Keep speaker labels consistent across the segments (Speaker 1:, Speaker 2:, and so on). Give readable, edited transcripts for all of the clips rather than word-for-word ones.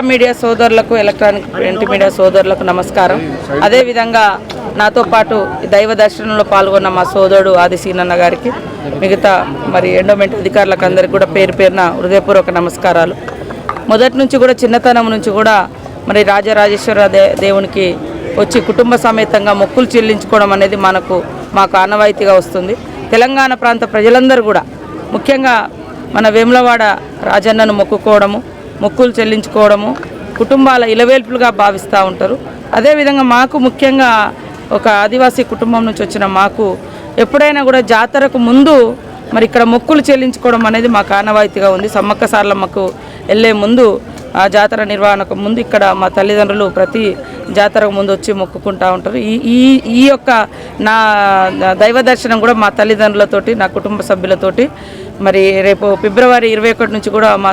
Speaker 1: Media సోదరులకు, electronic print media సోదరులకు నమస్కారం. అదేవిధంగా నాతో పాటు దైవ దర్శనంలో పాల్గొన్న మా సోదరుడు ఆది సీనన్న గారికి, మిగతా మరి ఎండోమెంట్ అధికారులకు అందరికీ కూడా పేరు పేరున హృదయపూర్వక నమస్కారాలు. మొదటి నుంచి కూడా చిన్నతనం నుంచి కూడా మరి రాజరాజేశ్వర దేవునికి వచ్చి కుటుంబ సమేతంగా మొక్కులు చెల్లించుకోవడం అనేది మాకు ఆనవాయితీగా వస్తుంది. తెలంగాణ ప్రాంత ప్రజలందరూ కూడా ముఖ్యంగా మన వేములవాడ రాజన్నను మొక్కుకోవడము, మొక్కులు చెల్లించుకోవడము కుటుంబాల ఇలవేల్పులుగా భావిస్తూ ఉంటారు. అదేవిధంగా మాకు ముఖ్యంగా ఒక ఆదివాసీ కుటుంబం నుంచి వచ్చిన మాకు ఎప్పుడైనా కూడా జాతరకు ముందు మరి ఇక్కడ మొక్కులు చెల్లించుకోవడం అనేది మాకు ఆనవాయితీగా ఉంది. సమ్మక్క సారలమ్మకు వెళ్ళే ముందు, ఆ జాతర నిర్వహణకు ముందు ఇక్కడ మా తల్లిదండ్రులు ప్రతి జాతరకు ముందు వచ్చి మొక్కుకుంటూ ఉంటారు. ఈ యొక్క నా దైవ దర్శనం కూడా మా తల్లిదండ్రులతోటి, నా కుటుంబ సభ్యులతోటి మరి రేపు ఫిబ్రవరి 21 నుంచి కూడా మా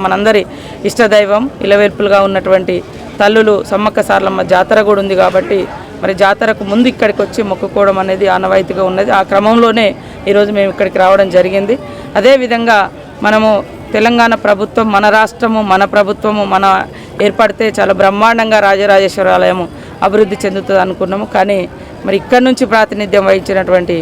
Speaker 1: మనందరి ఇష్టదైవం ఇలవేల్పులుగా ఉన్నటువంటి తల్లులు సమ్మక్క సారలమ్మ జాతర కూడా ఉంది కాబట్టి మరి జాతరకు ముందు ఇక్కడికి వచ్చి మొక్కుకోవడం అనేది ఆనవాయితీగా ఉన్నది. ఆ క్రమంలోనే ఈరోజు మేము ఇక్కడికి రావడం జరిగింది. అదేవిధంగా మనము తెలంగాణ ప్రభుత్వం, మన రాష్ట్రము, మన ప్రభుత్వము ఏర్పడితే చాలా బ్రహ్మాండంగా రాజరాజేశ్వర ఆలయం అభివృద్ధి చెందుతుంది అనుకున్నాము. కానీ మరి ఇక్కడ నుంచి ప్రాతినిధ్యం వహించినటువంటి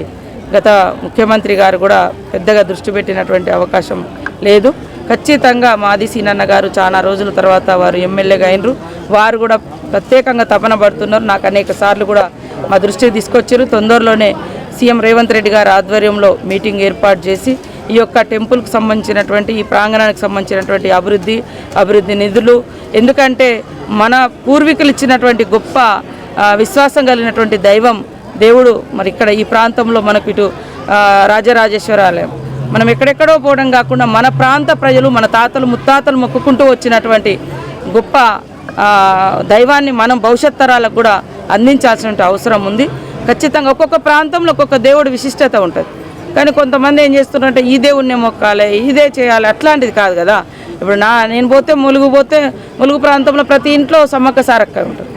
Speaker 1: గత ముఖ్యమంత్రి గారు కూడా పెద్దగా దృష్టి పెట్టినటువంటి అవకాశం లేదు. ఖచ్చితంగా మాది సీనన్న గారు చాలా రోజుల తర్వాత వారు ఎమ్మెల్యేగా అయినరు. వారు కూడా ప్రత్యేకంగా తపన పడుతున్నారు. నాకు అనేక సార్లు కూడా మా దృష్టికి తీసుకొచ్చారు. తొందరలోనే సీఎం రేవంత్ రెడ్డి గారి ఆధ్వర్యంలో మీటింగ్ ఏర్పాటు చేసి ఈ యొక్క టెంపుల్కి సంబంధించినటువంటి, ఈ ప్రాంగణానికి సంబంధించినటువంటి అభివృద్ధి నిధులు, ఎందుకంటే మన పూర్వీకులు ఇచ్చినటువంటి గొప్ప విశ్వాసం కలిగినటువంటి దేవుడు మరి ఇక్కడ ఈ ప్రాంతంలో మనకు ఇటు రాజరాజేశ్వర ఆలయం, మనం ఎక్కడెక్కడో పోవడం కాకుండా మన ప్రాంత ప్రజలు, మన తాతలు ముత్తాతలు మొక్కుకుంటూ వచ్చినటువంటి గొప్ప దైవాన్ని మనం భవిష్యత్ తరాలకు కూడా అందించాల్సిన అవసరం ఉంది. ఖచ్చితంగా ఒక్కొక్క ప్రాంతంలో ఒక్కొక్క దేవుడు విశిష్టత ఉంటుంది. కానీ కొంతమంది ఏం చేస్తున్నారంటే ఈ దేవుడినే మొక్కాలి, ఇదే చేయాలి, అట్లాంటిది కాదు కదా. ఇప్పుడు నేను పోతే ములుగు ప్రాంతంలో ప్రతి ఇంట్లో సమ్మక్క సారక్క ఉంటుంది.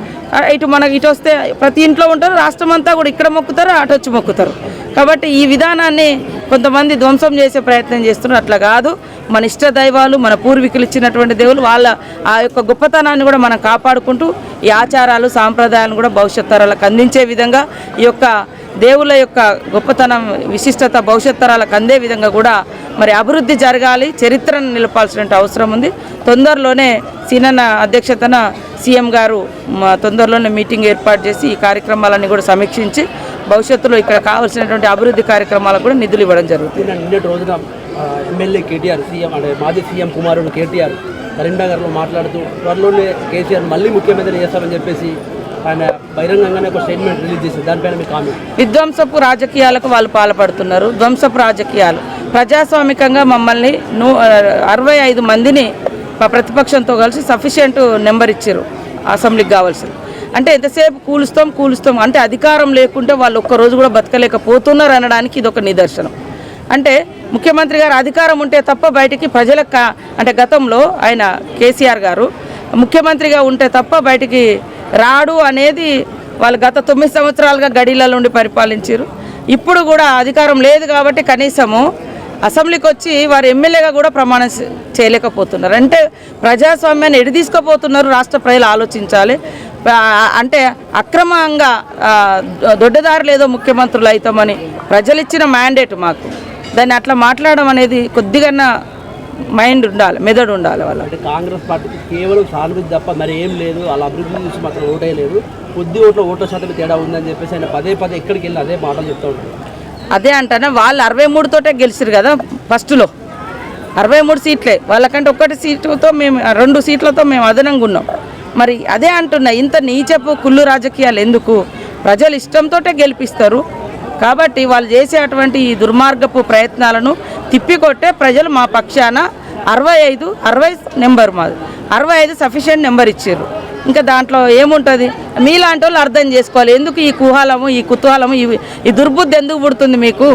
Speaker 1: ఇటు వస్తే ప్రతి ఇంట్లో ఉంటారు. రాష్ట్రం అంతా కూడా ఇక్కడ మొక్కుతారు, అటు వచ్చి మొక్కుతారు. కాబట్టి ఈ విధానాన్ని కొంతమంది ధ్వంసం చేసే ప్రయత్నం చేస్తున్నారు. అట్లా కాదు. మన ఇష్ట దైవాలు, మన పూర్వీకులు ఇచ్చినటువంటి దేవులు, వాళ్ళ ఆ యొక్క గొప్పతనాన్ని కూడా మనం కాపాడుకుంటూ ఈ ఆచారాలు, సాంప్రదాయాలను కూడా భవిష్యత్ తరాలకు అందించే విధంగా, ఈ యొక్క దేవుళ్ళ యొక్క గొప్పతనం, విశిష్టత భవిష్యత్ తరాలకు అందే విధంగా కూడా మరి అభివృద్ధి జరగాలి, చరిత్రను నిలపాల్సిన అవసరం ఉంది. తొందరలోనే సీనన్న అధ్యక్షతన సీఎం గారు తొందరలోనే మీటింగ్ ఏర్పాటు చేసి ఈ కార్యక్రమాలన్నీ కూడా సమీక్షించి భవిష్యత్తులో ఇక్కడ కావాల్సినటువంటి అభివృద్ధి కార్యక్రమాలకు కూడా నిధులు ఇవ్వడం జరుగుతుంది.
Speaker 2: నిన్నటి రోజున ఎమ్మెల్యే కేటీఆర్, సీఎం అంటే మాజీ సీఎం కుమారుడు కేటీఆర్ కరీంనగర్లో మాట్లాడుతూ త్వరలోనే కేసీఆర్ మళ్ళీ ముఖ్యమంత్రి చేస్తామని చెప్పేసి ఆయన బహిరంగంగానే ఒక స్టేట్మెంట్ రిలీజ్ చేశారు. దానిపైన మీ కామెంట్?
Speaker 1: విధ్వంసపు రాజకీయాలకు వాళ్ళు పాల్పడుతున్నారు. ధ్వంసపు రాజకీయాలు. ప్రజాస్వామికంగా మమ్మల్ని 65 మందిని ప్రతిపక్షంతో కలిసి సఫిషియెంట్ నెంబర్ ఇచ్చారు అసెంబ్లీకి కావాల్సింది. అంటే ఎంతసేపు కూలుస్తాం అంటే అధికారం లేకుంటే వాళ్ళు ఒక్కరోజు కూడా బతకలేకపోతున్నారు అనడానికి ఇది ఒక నిదర్శనం. అంటే ముఖ్యమంత్రి గారు అధికారం ఉంటే తప్ప బయటికి ప్రజలకు, అంటే గతంలో ఆయన కేసీఆర్ గారు ముఖ్యమంత్రిగా ఉంటే తప్ప బయటికి రాడు అనేది వాళ్ళు గత 9 సంవత్సరాలుగా గడిలలో ఉండి పరిపాలించారు. ఇప్పుడు కూడా అధికారం లేదు కాబట్టి కనీసము అసెంబ్లీకి వచ్చి వారు ఎమ్మెల్యేగా కూడా ప్రమాణం చేయలేకపోతున్నారు. అంటే ప్రజాస్వామ్యాన్ని ఎడి తీసుకుపోతున్నారు. రాష్ట్ర ప్రజలు ఆలోచించాలి. అంటే అక్రమంగా దొడ్డదారులు ఏదో ముఖ్యమంత్రులు అవుతామని ప్రజలు ఇచ్చిన మ్యాండేట్ మాకు. దాన్ని అట్లా మాట్లాడడం అనేది కొద్దిగా మైండ్ ఉండాలి, మెదడు ఉండాలి. వాళ్ళ
Speaker 2: కాంగ్రెస్ పార్టీకి కేవలం సానుభూతి తప్ప మరి ఏం లేదు. వాళ్ళ అభివృద్ధి చూసి మాత్రం ఓటే లేదు. కొద్ది ఓట్ల శాతం తేడా ఉందని చెప్పేసి ఆయన పదే ఎక్కడికి వెళ్ళి అదే మాటలు చెప్తూ ఉంటారు.
Speaker 1: అదే అంటానే వాళ్ళు 63 తోటే గెలిచారు కదా. ఫస్ట్లో 63 సీట్లే. వాళ్ళకంటే 1 సీటుతో మేము 2 సీట్లతో మేము అదనంగా ఉన్నాం. మరి అదే అంటున్నా, ఇంత నీచపు కుళ్ళు రాజకీయాలు ఎందుకు? ప్రజలు ఇష్టంతో గెలిపిస్తారు కాబట్టి వాళ్ళు చేసే అటువంటి ఈ దుర్మార్గపు ప్రయత్నాలను తిప్పికొట్టే ప్రజలు మా పక్షాన 60 నెంబర్ మాది 65 సఫిషియెంట్ నెంబర్ ఇచ్చారు. ఇంకా దాంట్లో ఏముంటుంది? మీలాంటి వాళ్ళు అర్థం చేసుకోవాలి. ఎందుకు ఈ కుహాలము, ఈ కుతూహలము, ఈ దుర్బుద్ధి ఎందుకు పుడుతుంది మీకు?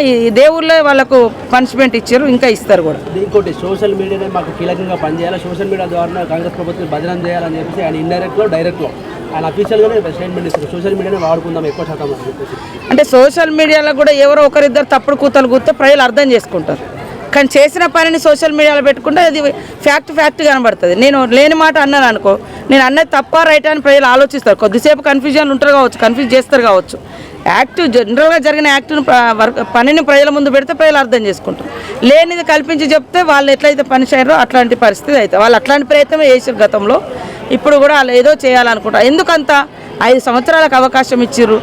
Speaker 1: ఈ దేవుళ్ళే వాళ్ళకు పనిష్మెంట్ ఇచ్చారు, ఇంకా ఇస్తారు కూడా.
Speaker 2: ఇంకోటి, సోషల్ మీడియానే మాకు కీలకంగా పనిచేయాలి. సోషల్ మీడియా ద్వారా కాంగ్రెస్ ప్రభుత్వం బదనం చేయాలని చెప్పేసి ఆయన ఇండైరెక్ట్లో డైరెక్ట్లో ఆయన అఫీషియల్గానే స్టేట్మెంట్ ఇస్తారు. సోషల్ మీడియానే వాడుకుందాం ఎక్కువ శాతం అని చెప్పేసి.
Speaker 1: అంటే సోషల్ మీడియాలో కూడా ఎవరో ఒకరిద్దరు తప్పుడు కూతలు కూస్తే ప్రజలు అర్థం చేసుకుంటారు. కానీ చేసిన పనిని సోషల్ మీడియాలో పెట్టుకుంటే అది ఫ్యాక్ట్ కనబడుతుంది. నేను లేని మాట అన్నాను అనుకో, నేను అన్నది తప్ప రైట్ అని ప్రజలు ఆలోచిస్తారు. కొద్దిసేపు కన్ఫ్యూజన్ ఉంటారు కావచ్చు, కన్ఫ్యూజ్ చేస్తారు కావచ్చు. జనరల్గా జరిగిన యాక్ట్ను పనిని ప్రజల ముందు పెడితే ప్రజలు అర్థం చేసుకుంటారు. లేనిది కల్పించి చెప్తే వాళ్ళు ఎట్లయితే పని చేయరో అట్లాంటి పరిస్థితి అయితే వాళ్ళు అట్లాంటి ప్రయత్నమే చేసారు గతంలో. ఇప్పుడు కూడా వాళ్ళు ఏదో చేయాలనుకుంటారు. ఎందుకంత 5 సంవత్సరాలకు అవకాశం ఇచ్చిర్రు,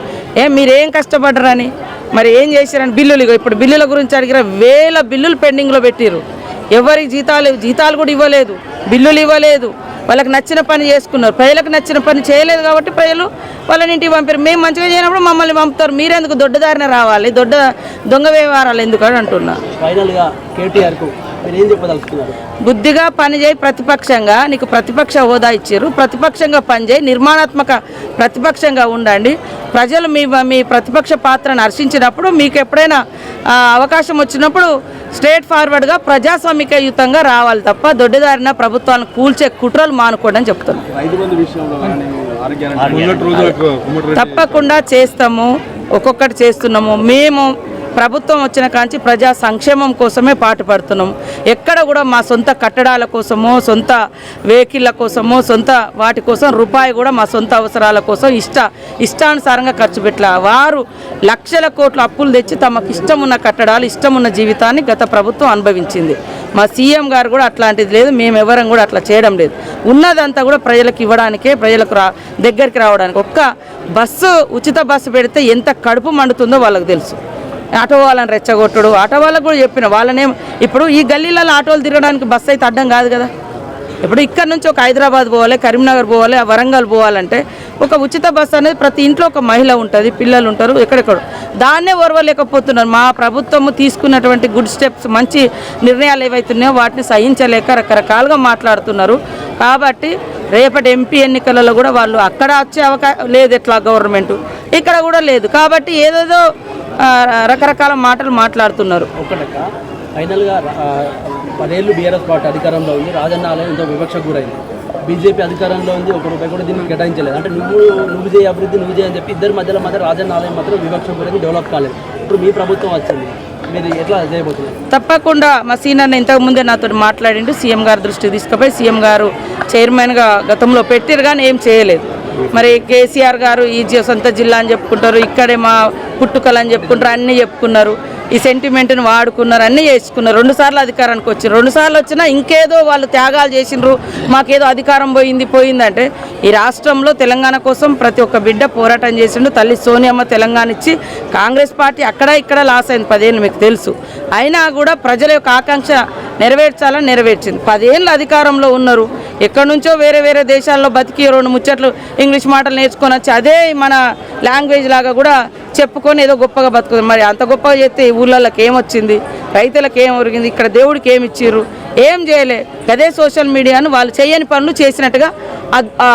Speaker 1: మీరేం కష్టపడ్డరని, మరి ఏం చేశారని. బిల్లులు, ఇప్పుడు బిల్లుల గురించి అడిగిన 1000 బిల్లులు పెండింగ్లో పెట్టిర్రు. ఎవరికి జీతాలు కూడా ఇవ్వలేదు, బిల్లులు ఇవ్వలేదు. వాళ్ళకి నచ్చిన పని చేసుకున్నారు. ప్రజలకు నచ్చిన పని చేయలేదు కాబట్టి ప్రజలు వాళ్ళని ఇంటికి పంపారు. మేము మంచిగా చేయనప్పుడు మమ్మల్ని పంపుతారు. మీరెందుకు దొడ్డదారిన రావాలి, దొంగ వ్యవహారాలు ఎందుకు అని అంటున్నా.
Speaker 2: ఫైనల్గా కేటీఆర్కు మీరు ఏం చెప్పదలుచుకున్నారు?
Speaker 1: బుద్ధిగా పనిచేయి, ప్రతిపక్షంగా నీకు ప్రతిపక్ష హోదా ఇచ్చారు, ప్రతిపక్షంగా పనిచేయి, నిర్మాణాత్మక ప్రతిపక్షంగా ఉండండి. ప్రజలు మీ ప్రతిపక్ష పాత్రను హర్షించినప్పుడు మీకు ఎప్పుడైనా అవకాశం వచ్చినప్పుడు స్ట్రేట్ ఫార్వర్డ్గా ప్రజాస్వామికయుతంగా రావాలి తప్ప దొడ్డిదారిన ప్రభుత్వాలను కూల్చే కుట్రలు మానుకోండి అని చెప్తున్నాను. తప్పకుండా చేస్తాము, ఒక్కొక్కటి చేస్తున్నాము. మేము ప్రభుత్వం వచ్చిన కాంచి ప్రజా సంక్షేమం కోసమే పాటుపడుతున్నాం. ఎక్కడ కూడా మా సొంత కట్టడాల కోసమో, సొంత వెహికల్ల కోసమో, సొంత వాటి కోసం రూపాయి కూడా మా సొంత అవసరాల కోసం ఇష్టానుసారంగా ఖర్చు పెట్టలే. వారు లక్షల కోట్ల అప్పులు తెచ్చి తమకు ఇష్టమున్న కట్టడాలు, ఇష్టమున్న జీవితాన్ని గత ప్రభుత్వం అనుభవించింది. మా సీఎం గారు కూడా అట్లాంటిది లేదు, మేమెవరం కూడా అట్లా చేయడం లేదు. ఉన్నదంతా కూడా ప్రజలకు ఇవ్వడానికే, ప్రజలకు దగ్గరికి రావడానికి. ఒక్క బస్సు, ఉచిత బస్సు పెడితే ఎంత కడుపు మండుతుందో వాళ్ళకి తెలుసు. ఆటో వాళ్ళని రెచ్చగొట్టుడు, ఆటో వాళ్ళకు కూడా చెప్పిన వాళ్ళనేం. ఇప్పుడు ఈ గల్లీలలో ఆటోలు తిరగడానికి బస్సు అయితే అడ్డం కాదు కదా. ఇప్పుడు ఇక్కడ నుంచి ఒక హైదరాబాద్ పోవాలి, కరీంనగర్ పోవాలి, వరంగల్ పోవాలంటే ఒక ఉచిత బస్సు అనేది ప్రతి ఇంట్లో ఒక మహిళ ఉంటుంది, పిల్లలు ఉంటారు, ఎక్కడెక్కడ. దాన్నే ఓర్వలేకపోతున్నారు. మా ప్రభుత్వము తీసుకున్నటువంటి గుడ్ స్టెప్స్, మంచి నిర్ణయాలు ఏవైతున్నాయో వాటిని సహించలేక రకరకాలుగా మాట్లాడుతున్నారు. కాబట్టి రేపటి ఎంపీ ఎన్నికలలో కూడా వాళ్ళు అక్కడ వచ్చే అవకాశం లేదు, ఎట్లా గవర్నమెంట్ ఇక్కడ కూడా లేదు. కాబట్టి ఏదేదో రకరకాల మాటలు మాట్లాడుతున్నారు.
Speaker 2: ఒక్కటక్క ఫైనల్గా 10 ఏళ్ళు బీఆర్ఎస్ పార్టీ అధికారంలో ఉంది, రాజన్న ఆలయం ఎంతో వివక్షకు గురైంది. బీజేపీ అధికారంలో ఉంది, ₹1 కూడా దీనికి కేటాయించలేదు. అంటే నువ్వు చేయ అభివృద్ధి, నువ్వు చేయని చెప్పి ఇద్దరి మధ్య రాజన్న ఆలయం మాత్రం వివక్షకు గురైంది, డెవలప్ కాలేదు. ఇప్పుడు మీ ప్రభుత్వం వచ్చింది, మీరు ఎట్లా చేయబోతున్నారు?
Speaker 1: తప్పకుండా మా సీనియర్ ఇంతకుముందే నాతో మాట్లాడిండు. సీఎం గారి దృష్టికి తీసుకుపోయి సీఎం గారు చైర్మన్గా గతంలో పెట్టారు కానీ ఏం చేయలేదు. మరి కేసీఆర్ గారు ఈ సొంత జిల్లా అని చెప్పుకుంటారు, ఇక్కడే మా పుట్టుకలు అని చెప్పుకుంటారు, అన్నీ చెప్పుకున్నారు. ఈ సెంటిమెంట్ని వాడుకున్నారు, అన్నీ చేసుకున్నారు. 2 సార్లు అధికారానికి వచ్చారు. 2 సార్లు వచ్చినా ఇంకేదో వాళ్ళు త్యాగాలు చేసిండ్రు, మాకేదో అధికారం పోయిందంటే ఈ రాష్ట్రంలో తెలంగాణ కోసం ప్రతి ఒక్క బిడ్డ పోరాటం చేసిండు. తల్లి సోనియమ్మ తెలంగాణ ఇచ్చి కాంగ్రెస్ పార్టీ అక్కడ ఇక్కడ లాస్ అయింది 10 ఏళ్ళు, మీకు తెలుసు. అయినా కూడా ప్రజల యొక్క ఆకాంక్ష నెరవేర్చాలని నెరవేర్చింది. 10 ఏళ్ళు అధికారంలో ఉన్నారు. ఎక్కడి నుంచో వేరే దేశాల్లో బతికి 2 ముచ్చట్లు ఇంగ్లీష్ మాటలు నేర్చుకొని వచ్చి అదే మన లాంగ్వేజ్ లాగా కూడా చెప్పుకొని ఏదో గొప్పగా బతుకుతుంది. మరి అంత గొప్పగా చేస్తే ఈ ఊళ్ళకి ఏమొచ్చింది, రైతులకు ఏం ఒరిగింది, ఇక్కడ దేవుడికి ఏమి ఇచ్చిర్రు, ఏం చేయలే. అదే సోషల్ మీడియాను వాళ్ళు చేయని పనులు చేసినట్టుగా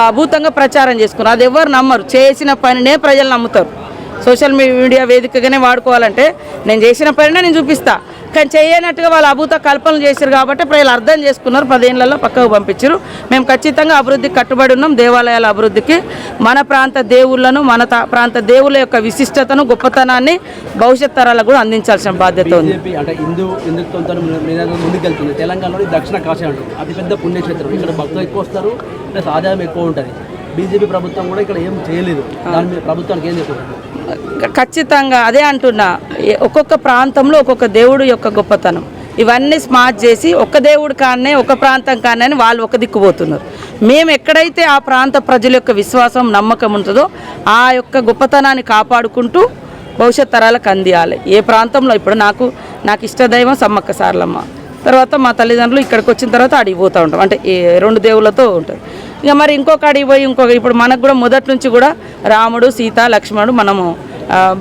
Speaker 1: అభూతంగా ప్రచారం చేసుకున్నారు. అది ఎవరు నమ్మరు. చేసిన పనినే ప్రజలు నమ్ముతారు. సోషల్ మీడియా వేదికగానే వాడుకోవాలంటే నేను చేసిన పనినే నేను చూపిస్తా, కానీ చేయనట్టుగా వాళ్ళు అభూత కల్పనలు చేశారు కాబట్టి ప్రజలు అర్థం చేసుకున్నారు. 10 ఏళ్లలో పక్కకు పంపించారు. మేము ఖచ్చితంగా అభివృద్ధికి కట్టుబడి ఉన్నాం. దేవాలయాల అభివృద్ధికి, మన ప్రాంత దేవుళ్లను, మన ప్రాంత దేవుళ్ళ యొక్క విశిష్టతను, గొప్పతనాన్ని భవిష్యత్ తరాలకు కూడా అందించాల్సిన బాధ్యత ఉంది.
Speaker 2: అంటే హిందుత్వంతో ముందుకెళ్తుంది. తెలంగాణలో దక్షిణ కాశీ అంటారు, అతిపెద్ద పుణ్యక్షేత్రం. ఇక్కడ భక్తులు ఎక్కువ వస్తారు, ప్లస్ ఆదాయం ఎక్కువ ఉంటుంది. బీజేపీ ప్రభుత్వం కూడా ఇక్కడ ఏం చేయలేదు. దాని మీద ప్రభుత్వానికి ఏం చెప్తున్నారు?
Speaker 1: ఖచ్చితంగా అదే అంటున్నా. ఒక్కొక్క ప్రాంతంలో ఒక్కొక్క దేవుడు యొక్క గొప్పతనం ఇవన్నీ స్మార్ట్ చేసి ఒక దేవుడు కానే, ఒక ప్రాంతం కానే అని వాళ్ళు ఒక దిక్కుపోతున్నారు. మేము ఎక్కడైతే ఆ ప్రాంత ప్రజల యొక్క విశ్వాసం, నమ్మకం ఉంటుందో ఆ యొక్క గొప్పతనాన్ని కాపాడుకుంటూ భవిష్యత్ తరాలకు అందియాలి. ఏ ప్రాంతంలో ఇప్పుడు నాకు ఇష్టదైవం సమ్మక్క సారలమ్మ, తర్వాత మా తల్లిదండ్రులు ఇక్కడికి వచ్చిన తర్వాత అడిగి పోతూ ఉంటాం. అంటే 2 దేవుళ్ళతో ఉంటుంది. ఇక మరి ఇంకొక అడిగి పోయి ఇప్పుడు మనకు కూడా మొదటి నుంచి కూడా రాముడు, సీత, లక్ష్మణుడు మనము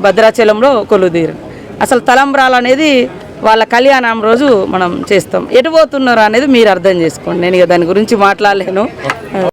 Speaker 1: భద్రాచలంలో కొలువుదీరు. అసలు తలంబ్రాలు అనేది వాళ్ళ కళ్యాణం రోజు మనం చేస్తాం. ఎటు పోతున్నారు అనేది మీరు అర్థం చేసుకోండి. నేను ఇక దాని గురించి మాట్లాడలేను.